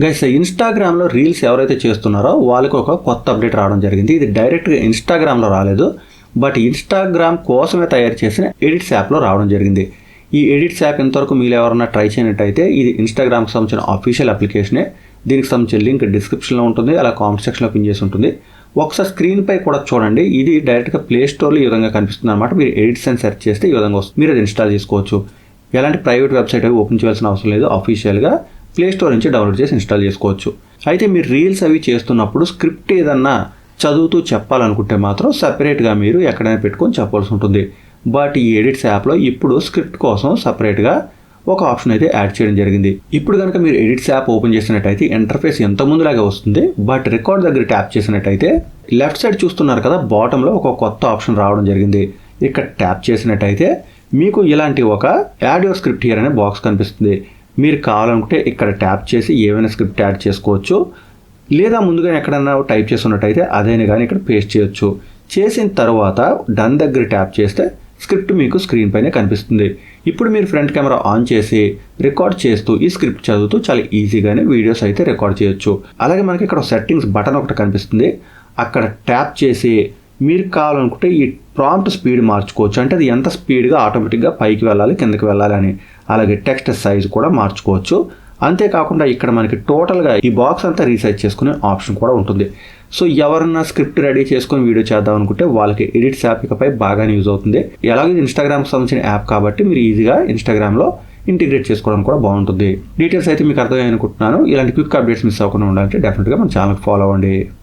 Guys ఇన్స్టాగ్రామ్లో reels ఎవరైతే చేస్తున్నారో వాళ్ళకి ఒక కొత్త అప్డేట్ రావడం జరిగింది. ఇది డైరెక్ట్గా ఇన్స్టాగ్రామ్లో రాలేదు, బట్ ఇన్స్టాగ్రామ్ కోసమే తయారు చేసిన ఎడిట్స్ యాప్లో రావడం జరిగింది. ఈ ఎడిట్స్ యాప్ ఇంతవరకు మీరు ఎవరైనా ట్రై చేయనట్టయితే ఇది ఇన్స్టాగ్రామ్కి సంబంధించిన అఫీషియల్ అప్లికేషనే. దీనికి సంబంధించిన లింక్ డిస్క్రిప్షన్లో ఉంటుంది, అలా కామెంట్ సెక్షన్లో పిన్ చేసి ఉంటుంది. ఒకసారి స్క్రీన్పై కూడా చూడండి. ఇది డైరెక్ట్గా ప్లే స్టోర్లో ఈ విధంగా కనిపిస్తుంది అనమాట. మీరు ఎడిట్స్ అని సెర్చ్ చేస్తే ఈ విధంగా వస్తుంది. మీరు అది ఇన్స్టాల్ చేసుకోవచ్చు. ఎలాంటి ప్రైవేట్ వెబ్సైట్ అవి ఓపెన్ చేయాల్సిన అవసరం లేదు. అఫీషియల్గా ప్లే స్టోర్ నుంచి డౌన్లోడ్ చేసి ఇన్స్టాల్ చేసుకోవచ్చు. అయితే మీరు రీల్స్ అవి చేస్తున్నప్పుడు స్క్రిప్ట్ ఏదన్నా చదువుతూ చెప్పాలనుకుంటే మాత్రం సపరేట్గా మీరు ఎక్కడైనా పెట్టుకొని చెప్పాల్సి ఉంటుంది. బట్ ఈ ఎడిట్స్ యాప్లో ఇప్పుడు స్క్రిప్ట్ కోసం సపరేట్గా ఒక ఆప్షన్ అయితే యాడ్ చేయడం జరిగింది. ఇప్పుడు కనుక మీరు ఎడిట్స్ యాప్ ఓపెన్ చేసినట్టయితే ఇంటర్ఫేస్ ఎంత ముందులాగే వస్తుంది. బట్ రికార్డ్ దగ్గర ట్యాప్ చేసినట్టయితే లెఫ్ట్ సైడ్ చూస్తున్నారు కదా, బాటంలో ఒక కొత్త ఆప్షన్ రావడం జరిగింది. ఇక్కడ ట్యాప్ చేసినట్టయితే మీకు ఇలాంటి ఒక యాడ్ యువర్ స్క్రిప్ట్ హియర్ అనే బాక్స్ కనిపిస్తుంది. మీరు కావాలనుకుంటే ఇక్కడ ట్యాప్ చేసి ఏమైనా స్క్రిప్ట్ యాడ్ చేసుకోవచ్చు, లేదా ముందుగా ఎక్కడన్నా టైప్ చేస్తున్నట్టయితే అదైనా కానీ ఇక్కడ పేస్ట్ చేయొచ్చు. చేసిన తర్వాత డన్ దగ్గర ట్యాప్ చేస్తే స్క్రిప్ట్ మీకు స్క్రీన్ పైనే కనిపిస్తుంది. ఇప్పుడు మీరు ఫ్రంట్ కెమెరా ఆన్ చేసి రికార్డ్ చేస్తూ ఈ స్క్రిప్ట్ చదువుతూ చాలా ఈజీగానే వీడియోస్ అయితే రికార్డ్ చేయొచ్చు. అలాగే మనకి ఇక్కడ సెట్టింగ్స్ బటన్ ఒకటి కనిపిస్తుంది. అక్కడ ట్యాప్ చేసి మీరు కావాలనుకుంటే ఈ ప్రాంప్ట్ స్పీడ్ మార్చుకోవచ్చు. అంటే అది ఎంత స్పీడ్గా ఆటోమేటిక్గా పైకి వెళ్ళాలి కిందకి వెళ్ళాలి అని. అలాగే టెక్స్ట్ సైజ్ కూడా మార్చుకోవచ్చు. అంతేకాకుండా ఇక్కడ మనకి టోటల్గా ఈ బాక్స్ అంతా రీసైజ్ చేసుకునే ఆప్షన్ కూడా ఉంటుంది. సో ఎవరన్నా స్క్రిప్ట్ రెడీ చేసుకుని వీడియో చేద్దాం అనుకుంటే వాళ్ళకి ఎడిట్స్ యాప్ ఇకపై బాగానే యూజ్ అవుతుంది. ఎలాగో ఇన్స్టాగ్రామ్కి సంబంధించిన యాప్ కాబట్టి మీరు ఈజీగా ఇన్స్టాగ్రామ్లో ఇంటిగ్రేట్ చేసుకోవడం కూడా బాగుంటుంది. డీటెయిల్స్ అయితే మీకు అర్థమయ్యాయి అనుకుంటున్నాను. ఇలాంటి క్విక్ అప్డేట్స్ మిస్ అవ్వకుండా ఉండాలంటే డెఫినెట్గా మన ఛానల్కి ఫాలో అవ్వండి.